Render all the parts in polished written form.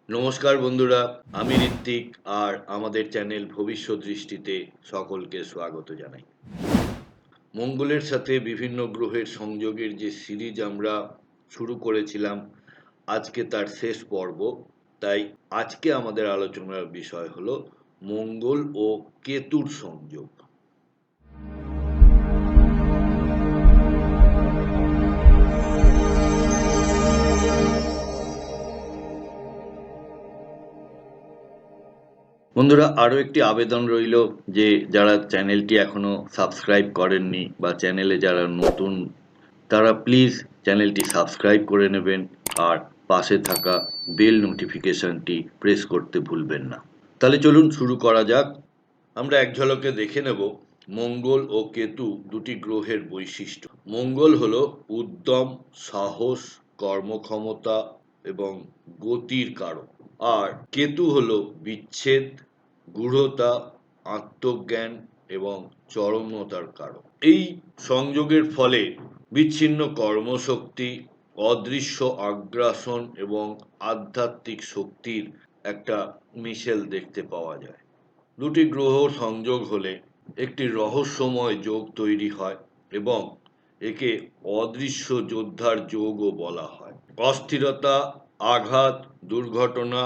নমস্কার বন্ধুরা, আমি ঋত্বিক আর আমাদের চ্যানেল ভবিষ্যৎ দৃষ্টিতে সকলকে স্বাগত জানাই। মঙ্গলের সাথে বিভিন্ন গ্রহের সংযোগের যে সিরিজ আমরা শুরু করেছিলাম, আজকে তার শেষ পর্ব। তাই আজকে আমাদের আলোচনার বিষয় হলো মঙ্গল ও কেতুর সংযোগ। বন্ধুরা, আরও একটি আবেদন রইল যে যারা চ্যানেলটি এখনো সাবস্ক্রাইব করেননি বা চ্যানেলে যারা নতুন, তারা প্লিজ চ্যানেলটি সাবস্ক্রাইব করে নেবেন আর পাশে থাকা বেল নোটিফিকেশনটি প্রেস করতে ভুলবেন না। তাহলে চলুন শুরু করা যাক। আমরা এক ঝলকে দেখে নেব মঙ্গল ও কেতু দুটি গ্রহের বৈশিষ্ট্য। মঙ্গল হলো উদ্যম, সাহস, কর্মক্ষমতা এবং গতির কারক। আর কেতু হলো বিচ্ছেদ, গূঢ়তা, আত্মজ্ঞান এবং চরমতার কারক। এই সংযোগের ফলে বিচ্ছিন্ন কর্মশক্তি, অদৃশ্য আগ্রাসন এবং আধ্যাত্মিক শক্তির একটা মিশেল দেখতে পাওয়া যায়। দুটি গ্রহ সংযোগ হলে একটি রহস্যময় যোগ তৈরি হয় এবং একে অদৃশ্য যোদ্ধার যোগও বলা হয়। অস্থিরতা, আঘাত, দুর্ঘটনা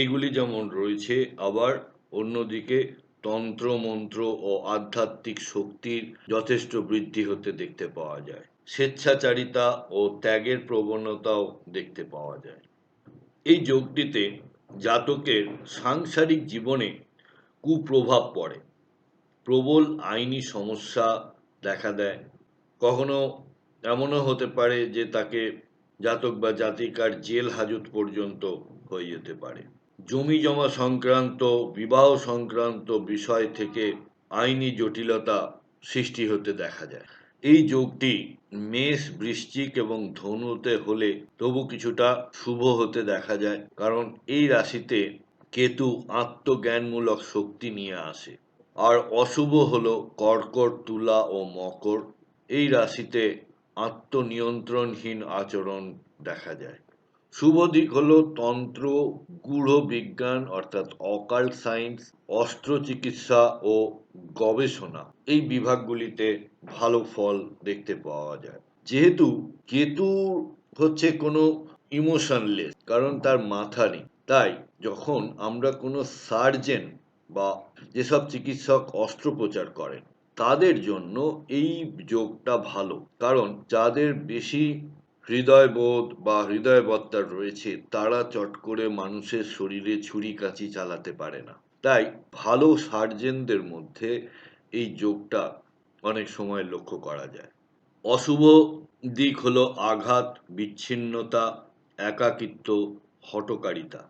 এগুলি যেমন রয়েছে, আবার অন্যদিকে তন্ত্রমন্ত্র ও আধ্যাত্মিক শক্তির যথেষ্ট বৃদ্ধি হতে দেখতে পাওয়া যায়। স্বেচ্ছাচারিতা ও ত্যাগের প্রবণতাও দেখতে পাওয়া যায়। এই যোগটিতে জাতকের সাংসারিক জীবনে কুপ্রভাব পড়ে, প্রবল আইনি সমস্যা দেখা দেয়। কখনো এমনও হতে পারে যে তাকে জাতক বা জাতিকার জেল হাজত পর্যন্ত হয়ে যেতে পারে। জমি জমা সংক্রান্ত, বিবাহ সংক্রান্ত বিষয় থেকে আইনি জটিলতা সৃষ্টি হতে দেখা যায়। এই যোগটি মেষ, বৃশ্চিক এবং ধনুতে হলে তবু কিছুটা শুভ হতে দেখা যায়, কারণ এই রাশিতে কেতু আত্মজ্ঞানমূলক শক্তি নিয়ে আসে। আর অশুভ হলো কর্কট, তুলা ও মকর। এই রাশিতে আত্মনিয়ন্ত্রণহীন আচরণ দেখা যায়। শুভ দিক হলো তন্ত্র, গূঢ় বিজ্ঞান অর্থাৎ অকাল্ট সায়েন্স, অস্ত্র চিকিৎসা ও গবেষণা, এই বিভাগগুলিতে ভালো ফল দেখতে পাওয়া যায়। যেহেতু কেতু হচ্ছে কোনো ইমোশনলেস, কারণ তার মাথা নেই, তাই যখন আমরা কোনো সার্জেন বা যেসব চিকিৎসক অস্ত্রোপচার করেন তাদের জন্য এই যোগটা ভালো, কারণ যাদের বেশি হৃদয়বোধ বা হৃদয়বত্তা রয়েছে তারা চট করে মানুষের শরীরে ছুরি কাঁচি চালাতে পারে না। তাই ভালো সার্জেনদের মধ্যে এই যোগটা অনেক সময় লক্ষ্য করা যায়। অশুভ দিক হলো আঘাত, বিচ্ছিন্নতা, একাকিত্ব, হঠকারিতা।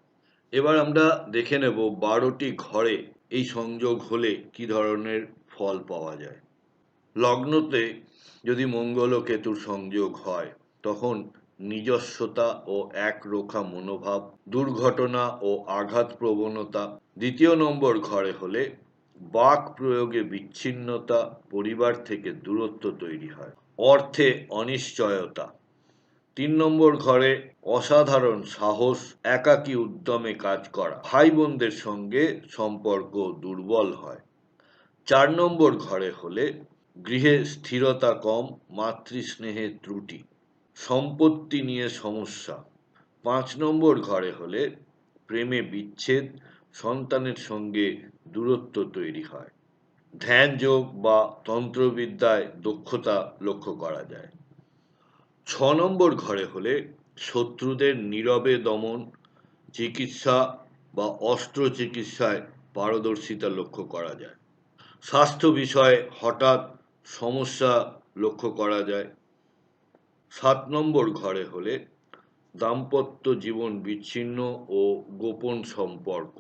এবার আমরা দেখে নেব 12টি ঘরে এই সংযোগ হলে কি ধরনের ফল পাওয়া যায়। লগ্নতে যদি মঙ্গল ও কেতুর সংযোগ হয় তখন নিজস্বতা ও একরোখা মনোভাব, দুর্ঘটনা ও আঘাত প্রবণতা। দ্বিতীয় নম্বর ঘরে হলে বাক প্রয়োগে বিচ্ছিন্নতা, পরিবার থেকে দূরত্ব তৈরি হয়, অর্থে অনিশ্চয়তা। 3 নম্বর ঘরে অসাধারণ সাহস, একাকী উদ্যমে কাজ করা, ভাই বোনদের সঙ্গে সম্পর্ক দুর্বল হয়। 4 নম্বর ঘরে হলে গৃহে স্থিরতা কম, মাতৃস্নেহের ত্রুটি, সম্পত্তি নিয়ে সমস্যা। 5 নম্বর ঘরে হলে প্রেমে বিচ্ছেদ, সন্তানের সঙ্গে দূরত্ব তৈরি হয়। ধ্যান যোগ বা তন্ত্রবিদ্যায় দক্ষতা লক্ষ্য করা যায়। 6 নম্বর ঘরে হলে শত্রুদের নীরবে দমন, চিকিৎসা বা অস্ত্র চিকিৎসায় পারদর্শিতা লক্ষ্য করা যায়। স্বাস্থ্য বিষয়ে হঠাৎ সমস্যা লক্ষ্য করা যায়। 7 নম্বর ঘরে হলে দাম্পত্য জীবন বিচ্ছিন্ন ও গোপন সম্পর্ক,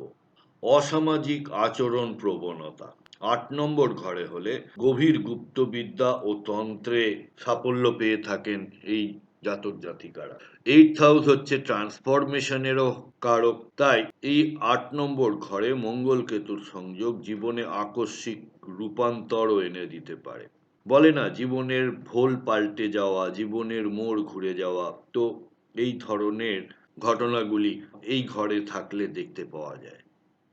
অসামাজিক আচরণ প্রবণতা। 8 নম্বর ঘরে হলে গভীর গুপ্তবিদ্যা ও তন্ত্রে সাফল্য পেয়ে থাকেন এই জাতক জাতিকারা। 8th হাউস হচ্ছে ট্রান্সফরমেশনেরও কারক, তাই এই 8 নম্বর ঘরে মঙ্গল কেতুর সংযোগ জীবনে আকস্মিক রূপান্তরও এনে দিতে পারে। বলে না, জীবনের ভোল পাল্টে যাওয়া, জীবনের মোড় ঘুরে যাওয়া, তো এই ধরনের ঘটনাগুলি এই ঘরে থাকলে দেখতে পাওয়া যায়।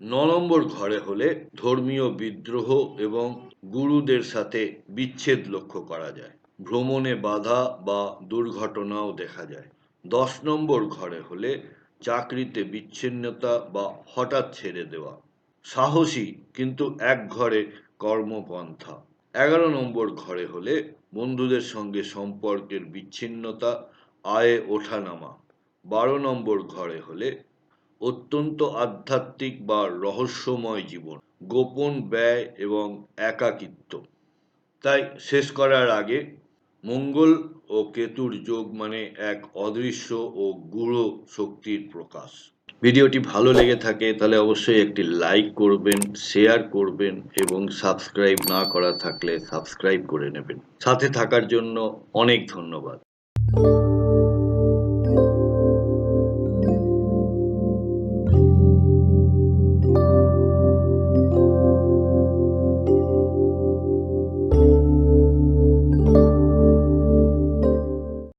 ৯ নম্বর ঘরে হলে ধর্মীয় বিদ্রোহ এবং গুরুদের সাথে বিচ্ছেদ লক্ষ্য করা যায়। ভ্রমণে বাধা বা দুর্ঘটনাও দেখা যায়। ১০ নম্বর ঘরে হলে চাকরিতে বিচ্ছিন্নতা বা হঠাৎ ছেড়ে দেওয়া। সাহসী কিন্তু একঘরে কর্মপন্থা। ১১ নম্বর ঘরে হলে বন্ধুদের সঙ্গে সম্পর্কের বিচ্ছিন্নতা, আয়ে ওঠানামা। ১২ নম্বর ঘরে হলে অত্যন্ত আধ্যাত্মিক বা রহস্যময় জীবন, গোপন ব্যয় এবং একাকিত্ব। তাই শেষ করার আগে মঙ্গল ও কেতুর যোগ মানে এক অদৃশ্য ও গূঢ় শক্তির প্রকাশ। ভিডিওটি ভালো লেগে থাকে তাহলে অবশ্যই একটি লাইক করবেন, শেয়ার করবেন এবং সাবস্ক্রাইব না করা থাকলে সাবস্ক্রাইব করে নেবেন। সাথে থাকার জন্য অনেক ধন্যবাদ।